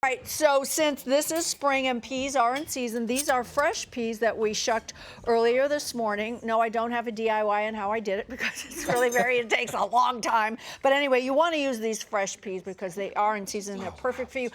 All right, so since this is spring and peas are in season, these are fresh peas that we shucked earlier this morning. No, I don't have a DIY on how I did it because it's really it takes a long time. But anyway, you want to use these fresh peas because they are in season. They're perfect for you.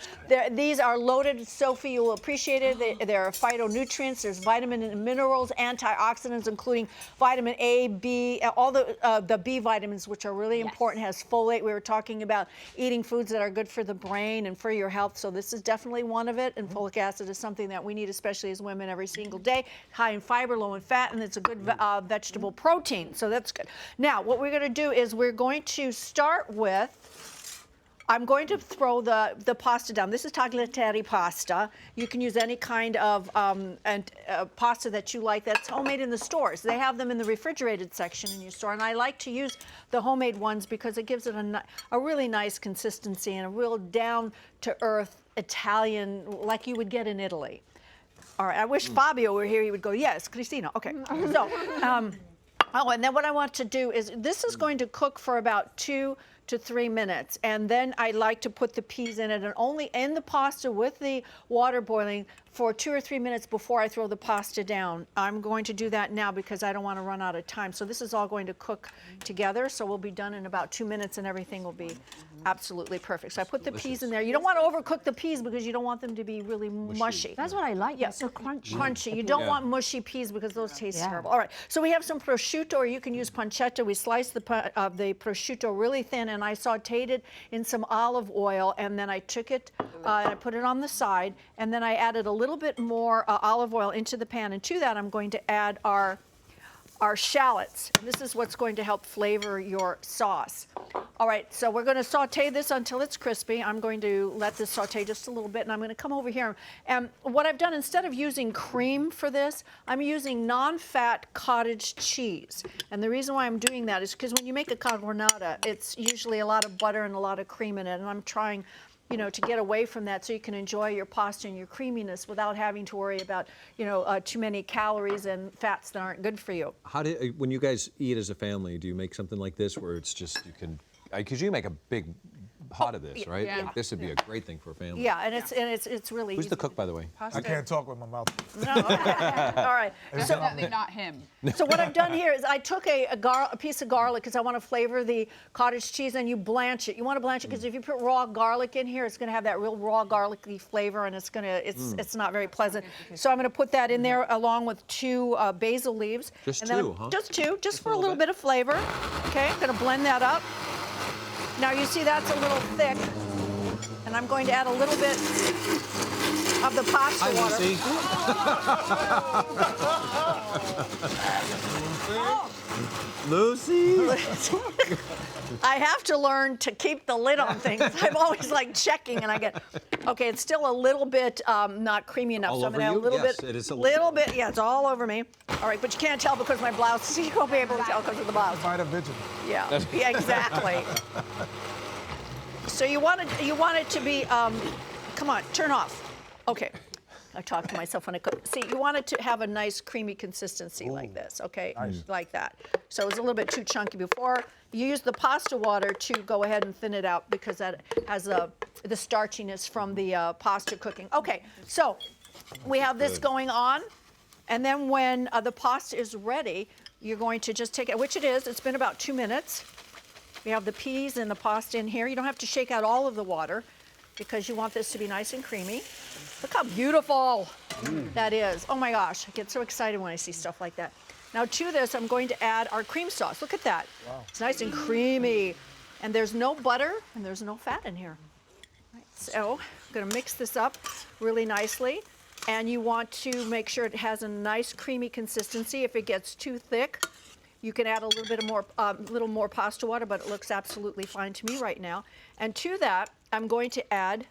These are loaded, Sophie, you will appreciate it. There are phytonutrients, there's vitamin and minerals, antioxidants, including vitamin A, B, all the B vitamins, which are really important, has folate. We were talking about eating foods that are good for the brain and for your health. So this is definitely one of it, and folic acid is something that we need, especially as women, every single day. High in fiber, low in fat, and it's a good vegetable protein, so that's good. Now, what we're going to do is we're going to start with, I'm going to throw the pasta down. This is tagliatelle pasta. You can use any kind of pasta that you like that's homemade in the stores. They have them in the refrigerated section in your store, and I like to use the homemade ones because it gives it a really nice consistency and a real down-to-earth Italian, like you would get in Italy. All right, I wish Fabio were here. He would go, yes, Cristina. Okay, so, oh, and then what I want to do is, this is going to cook for about 2 to 3 minutes, and then I like to put the peas in it, and only in the pasta with the water boiling for 2 or 3 minutes before I throw the pasta down. I'm going to do that now because I don't want to run out of time. So this is all going to cook together, so we'll be done in about 2 minutes and everything will be absolutely perfect. So I put the peas in there. You don't want to overcook the peas because you don't want them to be really mushy. That's what I like. Yeah, so crunchy. Crunchy. You don't want mushy peas because those taste terrible. All right, so we have some prosciutto, or you can use pancetta. We sliced the prosciutto really thin, and I sauteed it in some olive oil, and then I took it and I put it on the side, and then I added a little bit more olive oil into the pan, and to that I'm going to add our shallots. This is what's going to help flavor your sauce. All right, so we're going to saute this until it's crispy. I'm going to let this saute just a little bit, and I'm going to come over here. And what I've done, instead of using cream for this, I'm using non-fat cottage cheese. And the reason why I'm doing that is because when you make a carbonara, it's usually a lot of butter and a lot of cream in it, and I'm trying, you know, to get away from that so you can enjoy your pasta and your creaminess without having to worry about, you know, too many calories and fats that aren't good for you. When you guys eat as a family, do you make something like this where it's just, you can, because you make a big pot of this, right? Yeah. Like, this would be a great thing for a family. Yeah, and it's really Who's easy. the cook, by the way? I can't talk with my mouth. No, okay. All right. So, Definitely not him. so what I've done here is I took a piece of garlic because I want to flavor the cottage cheese, and you blanch it. You want to blanch it because if you put raw garlic in here, it's going to have that real raw garlicky flavor, and it's not very pleasant. So I'm going to put that in there along with 2 basil leaves. Just and then two, huh? Just 2, just for a little bit of flavor. Okay, I'm going to blend that up. Now you see that's a little thick, and I'm going to add a little bit of the pasta water. Lucy? I have to learn to keep the lid on things. I'm always like checking, and I get, okay, it's still a little bit not creamy enough. All so I'm over gonna add a you? little Yes, bit, it is a little bit. Yeah, it's all over me. All right, but you can't tell because my blouse. So you won't be able to tell because of the blouse. Fight a vigilant. Yeah, yeah, exactly. So you want it to be. Come on, turn off. Okay. I talk to myself when I cook. See, you want it to have a nice creamy consistency like this, okay? Like that. So it's a little bit too chunky before. You use the pasta water to go ahead and thin it out because that has the starchiness from the pasta cooking. Okay, so we have this going on, and then when the pasta is ready, you're going to just take it, which it is. It's been about 2 minutes. We have the peas and the pasta in here. You don't have to shake out all of the water because you want this to be nice and creamy. Look how beautiful that is. Oh my gosh, I get so excited when I see stuff like that. Now to this, I'm going to add our cream sauce. Look at that. Wow. It's nice and creamy. And there's no butter and there's no fat in here. Right, so I'm gonna mix this up really nicely. And you want to make sure it has a nice creamy consistency. If it gets too thick, you can add a little bit more pasta water, but it looks absolutely fine to me right now. And to that, I'm going to add,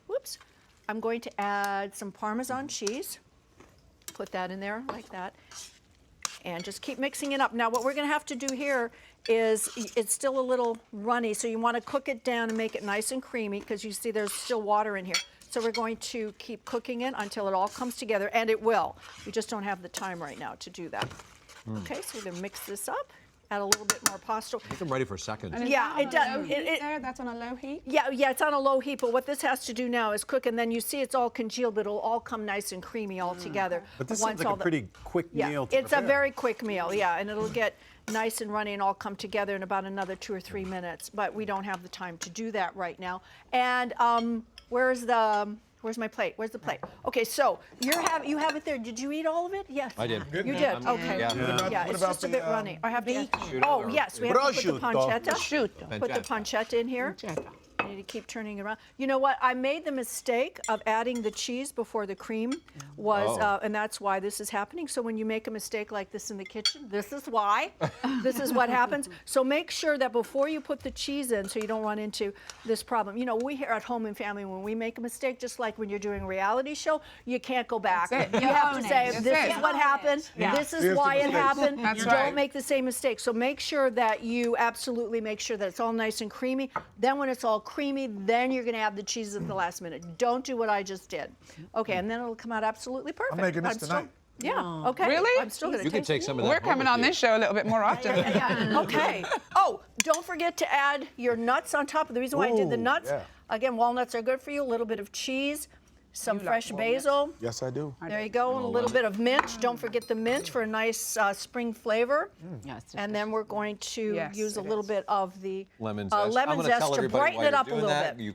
some Parmesan cheese. Put that in there like that. And just keep mixing it up. Now what we're gonna have to do here is, it's still a little runny, so you wanna cook it down and make it nice and creamy because you see there's still water in here. So we're going to keep cooking it until it all comes together, and it will. We just don't have the time right now to do that. Okay, so we're gonna mix this up. add a little bit more pasta. Make them ready for seconds. And is Yeah, that it on a does. low heat there? That's on a low heat? Yeah, it's on a low heat, but what this has to do now is cook, and then you see it's all congealed, but it'll all come nice and creamy all together. But this once seems like all a the- pretty quick Yeah, meal to it's a prepare. very quick meal, yeah, and it'll get nice and runny and all come together in about another 2 or 3 minutes, but we don't have the time to do that right now. And where's my plate? Where's the plate? Okay, so you have it there. Did you eat all of it? Yes. I did. You did? Okay. Yeah. Yeah, What it's about just a the, bit runny. I have to. Prosciutto Oh, or- yes, we have to put the Prosciutto. pancetta. Put the pancetta in here. I need to keep turning it around. You know what? I made the mistake of adding the cheese before the cream was, and that's why this is happening. So when you make a mistake like this in the kitchen, this is why. This is what happens. So make sure that before you put the cheese in, so you don't run into this problem. You know, we here at home and family, when we make a mistake, just like when you're doing a reality show, you can't go back. That's it. You have to say, That's this it. is what happened. Yeah. This is Here's the why it mistake. happened. That's Don't right. make the same mistake. So make sure that you absolutely make sure that it's all nice and creamy. Then when it's all creamy, then you're going to add the cheese at the last minute. Don't do what I just did. Okay, and then it'll come out absolutely perfect. making this still- tonight. Yeah, okay. Really? I'm still going to You can take some of that. We're home coming with on you. this show a little bit more often. Yeah, okay. Oh, don't forget to add your nuts on top. The reason why I did the Ooh, nuts, yeah. again, walnuts are good for you. A little bit of cheese, some You fresh like walnuts? basil. Yes, I do. There you go, and a little bit of mint. Don't forget the mint for a nice spring flavor. Yes. And then we're going to Yes, use a it little is. bit of the Lemon zest. I'm lemon gonna zest tell to everybody brighten while it you're up a doing little that, bit. you can